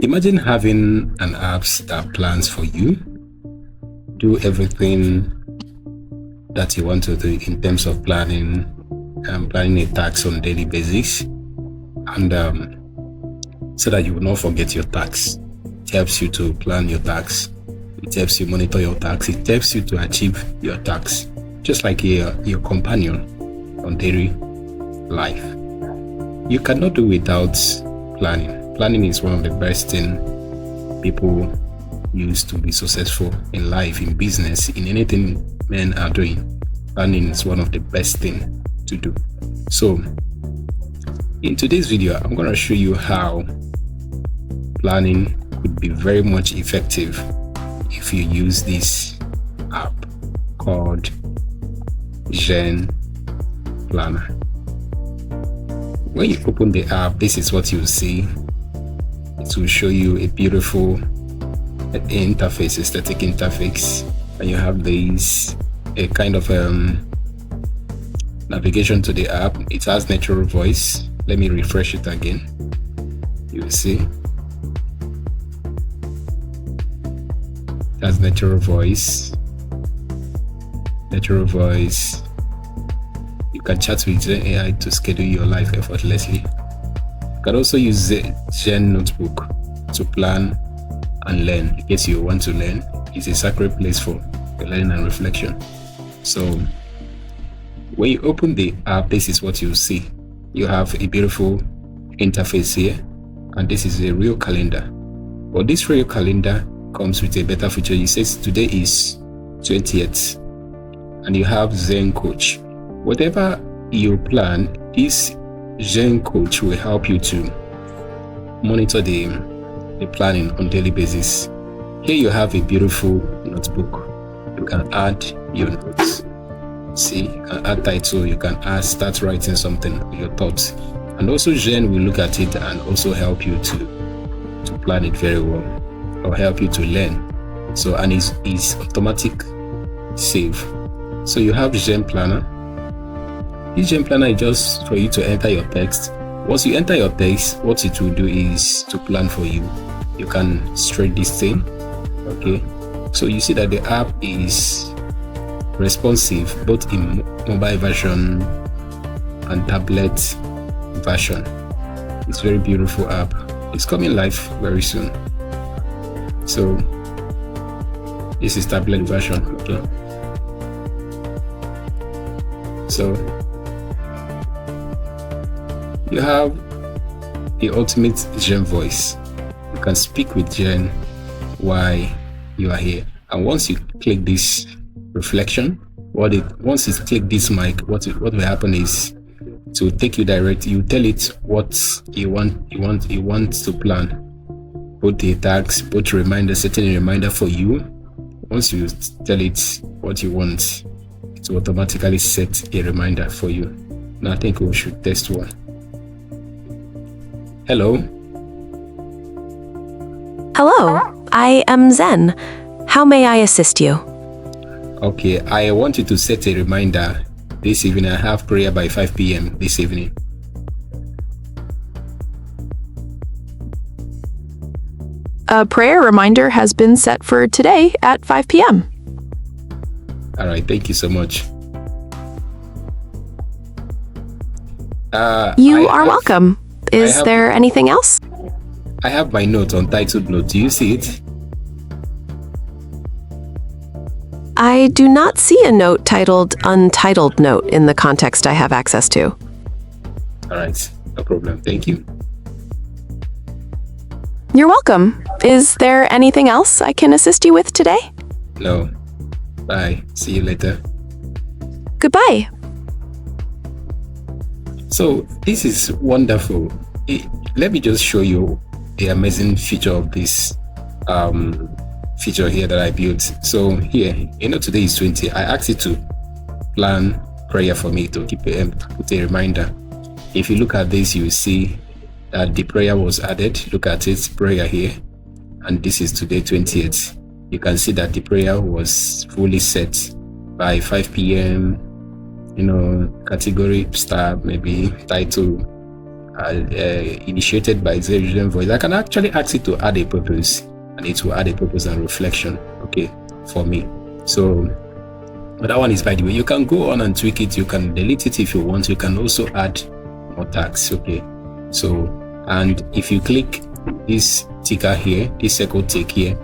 Imagine having an app that plans for you, do everything that you want to do in terms of planning a task on a daily basis, and so that you will not forget your tasks. It helps you to plan your tasks. It helps you monitor your tasks. It helps you to achieve your tasks, just like your companion on daily life. You cannot do without planning. Planning is one of the best things people use to be successful in life, in business, in anything men are doing. Planning is one of the best things to do. So in today's video, I'm going to show you how planning could be very much effective if you use this app called Gen Planner. When you open the app, this is what you'll see. It will show you a beautiful interface, aesthetic interface, and you have a kind of navigation to the app. It has natural voice. Let me refresh it again. You will see it has natural voice. You can chat with Gen AI to schedule your life effortlessly. You can also use the Gen Notebook to plan and learn. In case you want to learn, it's a sacred place for learning and reflection. So when you open the app, this is what you see. You have a beautiful interface here, and this is a real calendar. But this real calendar comes with a better feature. It says today is 20th, and you have Zen Coach. Whatever you plan, this Zen Coach will help you to monitor the planning on daily basis. Here you have a beautiful notebook. You can add your notes. See, you can add title, you can start writing something, your thoughts. And also Zen will look at it and also help you to plan it very well, or help you to learn. So, and it's automatic save. So you have Zen Planner. This Gen Planner is just for you to enter your text. Once you enter your text, what it will do is to plan for you. You can straight this thing. Okay, so you see that the app is responsive both in mobile version and tablet version. It's a very beautiful app. It's coming live very soon. So this is tablet version. Okay, so you have the ultimate Gen voice. You can speak with Gen while you are here. And once you click this reflection, once you click this mic, what will happen is to take you direct. You tell it what you want to plan. Put the tags, put reminder, setting a reminder for you. Once you tell it what you want, it will automatically set a reminder for you. Now I think we should test one. Hello. Hello, I am Zen. How may I assist you? Okay, I want you to set a reminder this evening. I have prayer by 5 p.m. this evening. A prayer reminder has been set for today at 5 p.m. All right, thank you so much. You are welcome. Is there anything else? I have my note, untitled note. Do you see it? I do not see a note titled Untitled Note in the context I have access to. All right, no problem. Thank you. You're welcome. Is there anything else I can assist you with today? No. Bye. See you later. Goodbye. So this is wonderful. Let me just show you the amazing feature of this feature here that I built. So here, today is 20. I asked it to plan prayer for me, to put a reminder. If you look at this, you will see that the prayer was added. Look at it, prayer here, and this is today 20th. You can see that the prayer was fully set by 5 p.m. Category, star, maybe title, initiated by Gen voice. I can actually ask it to add a purpose, and it will add a purpose and reflection, okay, for me. So but that one is by the way. You can go on and tweak it. You can delete it if you want. You can also add more tags, okay. So, and if you click this ticker here, this circle tick here,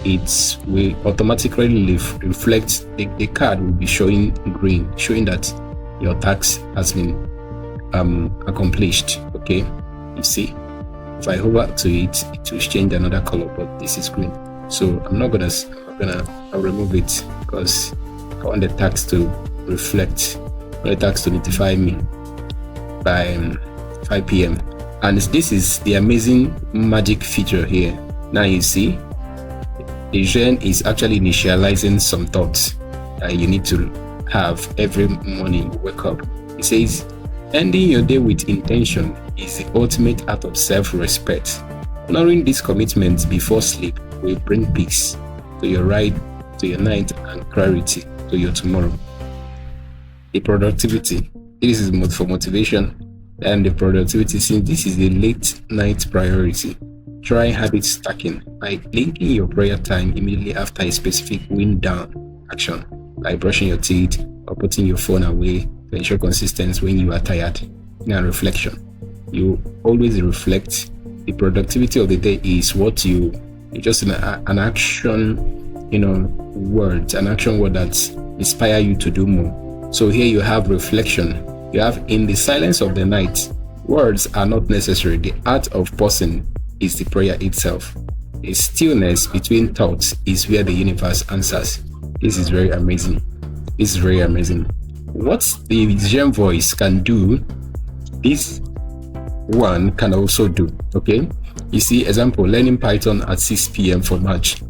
it will automatically reflect the card will be showing green, showing that your task has been accomplished, okay. You see, if I hover to it, it will change another color, but this is green. So I'll remove it because I want the task to reflect, the task to notify me by 5 p.m. And this is the amazing magic feature here. Now you see, the Gen is actually initializing some thoughts that you need to have every morning you wake up. It says, ending your day with intention is the ultimate act of self-respect. Honoring these commitments before sleep will bring peace to your night and clarity to your tomorrow. The productivity. This is for motivation, and the productivity, since this is a late night priority. Try habit stacking by linking your prayer time immediately after a specific wind down action, like brushing your teeth or putting your phone away to ensure consistency when you are tired. And reflection. You always reflect. The productivity of the day is what you just an action, word, an action word that inspire you to do more. So here you have reflection. You have in the silence of the night. Words are not necessary. The art of pausing is the prayer itself. A stillness between thoughts is where the universe answers. This is very amazing. What the Gen voice can do, this one can also do, okay. You see, example, learning Python at 6 p.m. for March.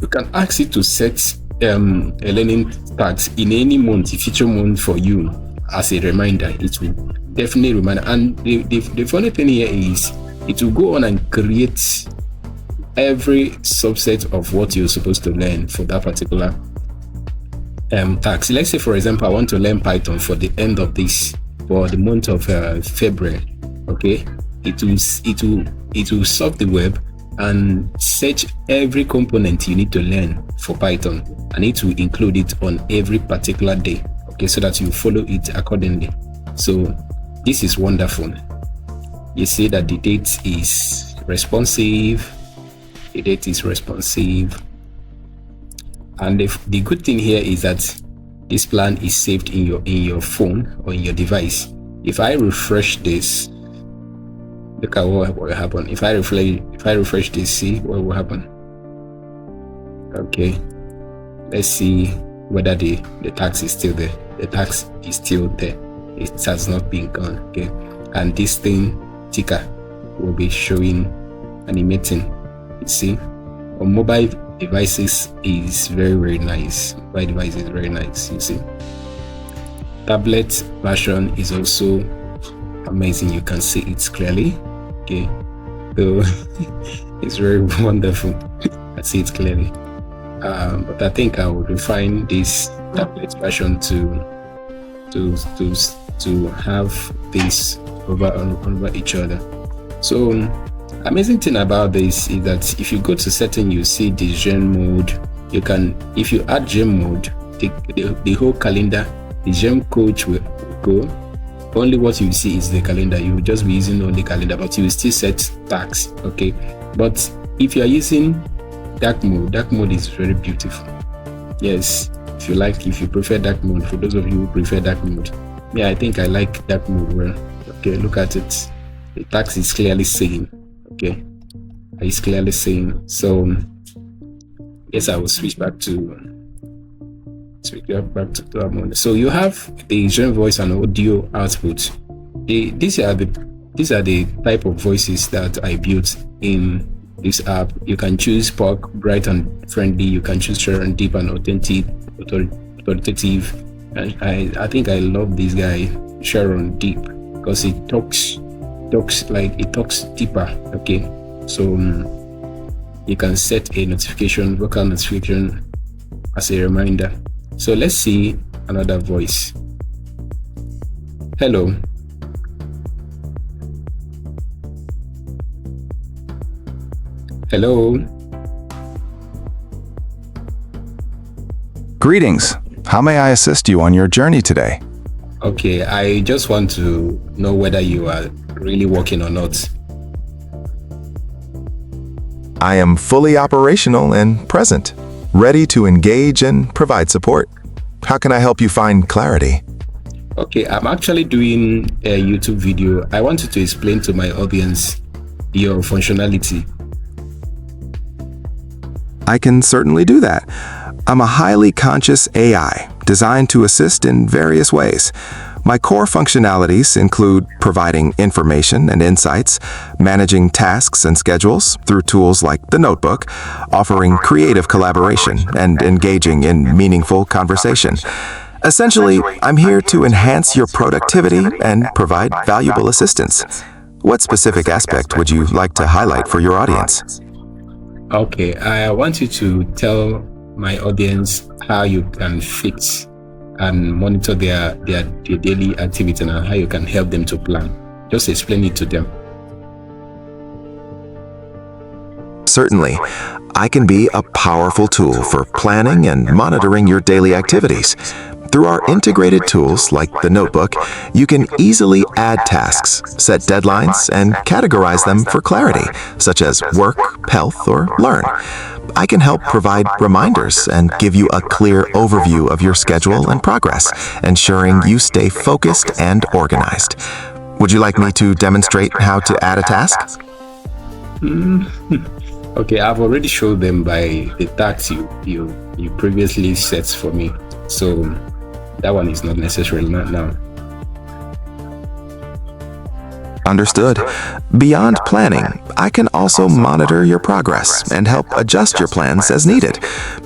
You can ask it to set a learning task in any month, a future month for you as a reminder. It will definitely remind. And the funny thing here is it will go on and create every subset of what you're supposed to learn for that particular task. Let's say, for example, I want to learn Python for the end of this, for the month of February. Okay, it will surf the web and search every component you need to learn for Python, and it will include it on every particular day. Okay, so that you follow it accordingly. So this is wonderful. You see that the date is responsive. And the good thing here is that this plan is saved in your phone or in your device. If I refresh this, look at what will happen. If I refresh this, see what will happen. Okay, let's see whether the tax is still there. The tax is still there. It has not been gone. Okay, and this thing ticker will be showing, animating. You see, on mobile devices is very nice. Mobile device is very nice. You see, tablet version is also amazing. You can see it clearly. Okay, so it's very wonderful. I see it clearly. But I think I will refine this tablet version to have this over each other. So amazing thing about this is that if you go to setting, you see the Gen mode. You can, if you add Gen mode, the whole calendar, the Gen coach will go. Only what you see is the calendar. You will just be using only calendar, but you will still set tasks. Okay, but if you are using dark mode is very beautiful. Yes, if you prefer dark mode, for those of you who prefer dark mode, yeah, I think I like dark mode well. Okay, look at it. The task is clearly saying. Okay, it's clearly saying. So yes, I will switch back to dark mode. So you have the Gen voice and audio output. These are the type of voices that I built in this app. You can choose Spark, bright and friendly. You can choose Sharon, deep and authentic, authoritative. And I think I love this guy, Sharon Deep, because it talks deeper. Okay, so you can set a notification, vocal notification, as a reminder. So let's see another voice. Hello. Hello. Greetings. How may I assist you on your journey today? Okay, I just want to know whether you are really working or not. I am fully operational and present, ready to engage and provide support. How can I help you find clarity? Okay, I'm actually doing a YouTube video. I wanted to explain to my audience your functionality. I can certainly do that. I'm a highly conscious AI designed to assist in various ways. My core functionalities include providing information and insights, managing tasks and schedules through tools like the Notebook, offering creative collaboration, and engaging in meaningful conversation. Essentially, I'm here to enhance your productivity and provide valuable assistance. What specific aspect would you like to highlight for your audience? Okay, I want you to tell my audience how you can fix and monitor their daily activity and how you can help them to plan. Just explain it to them. Certainly, I can be a powerful tool for planning and monitoring your daily activities. Through our integrated tools like the Notebook, you can easily add tasks, set deadlines, and categorize them for clarity, such as work, health, or learn. I can help provide reminders and give you a clear overview of your schedule and progress, ensuring you stay focused and organized. Would you like me to demonstrate how to add a task? Okay, I've already showed them by the tasks you previously set for me. So that one is not necessary now. Understood. Beyond planning, I can also monitor your progress and help adjust your plans as needed.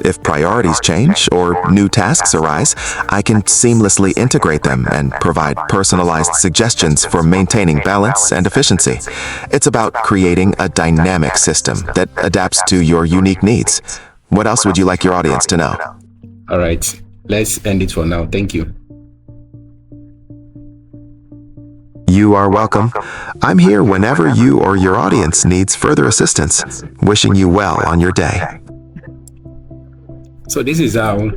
If priorities change or new tasks arise, I can seamlessly integrate them and provide personalized suggestions for maintaining balance and efficiency. It's about creating a dynamic system that adapts to your unique needs. What else would you like your audience to know? All right, let's end it for now. Thank you. You are welcome. I'm here whenever you or your audience needs further assistance. Wishing you well on your day. So this is how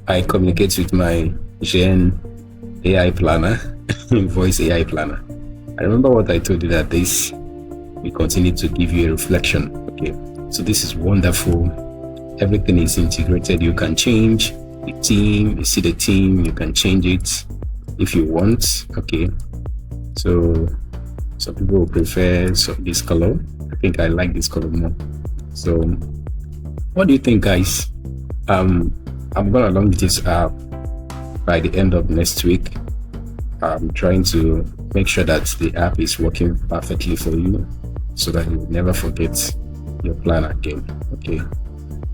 I communicate with my Gen AI planner, voice AI planner. I remember what I told you that this will continue to give you a reflection. Okay, so this is wonderful. Everything is integrated. You can change the theme. You see the theme. You can change it if you want. Okay. So some people will prefer this color. I think I like this color more. So what do you think, guys? I'm gonna launch this app by the end of next week. I'm trying to make sure that the app is working perfectly for you so that you never forget your plan again. Okay.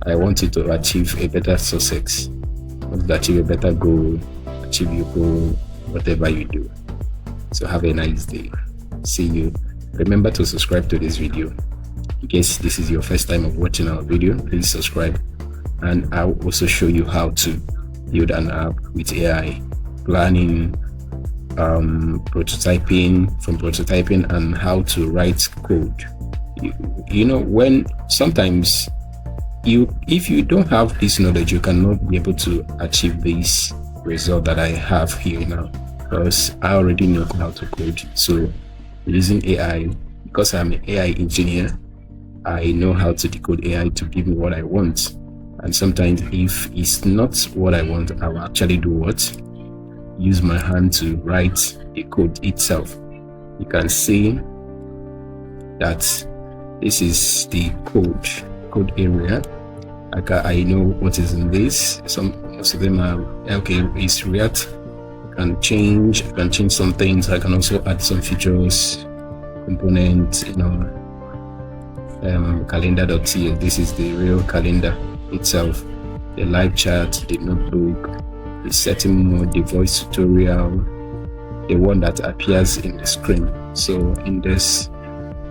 I want you to achieve a better success, to achieve a better goal, achieve your goal, whatever you do. So have a nice day. See you. Remember to subscribe to this video. In case this is your first time of watching our video, please subscribe. And I'll also show you how to build an app with AI, planning, prototyping, and how to write code. You know, when sometimes if you don't have this knowledge, you cannot be able to achieve this result that I have here now. Because I already know how to code. So using AI, because I'm an AI engineer, I know how to decode AI to give me what I want. And sometimes if it's not what I want, I will actually do what? Use my hand to write the code itself. You can see that this is the code area. I know what is in this. Most of them are okay. It's React. I can change some things. I can also add some features, components, calendar.tl. This is the real calendar itself, the live chat, the notebook, the setting mode, the voice tutorial, the one that appears in the screen. So index,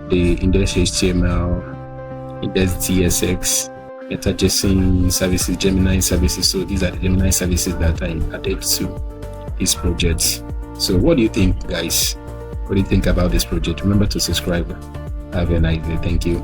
the index HTML, index TSX, MetaJSON services, Gemini services. So these are the Gemini services that I added to this project. So what do you think, guys? What do you think about this project? Remember to subscribe. Have a nice day. Thank you.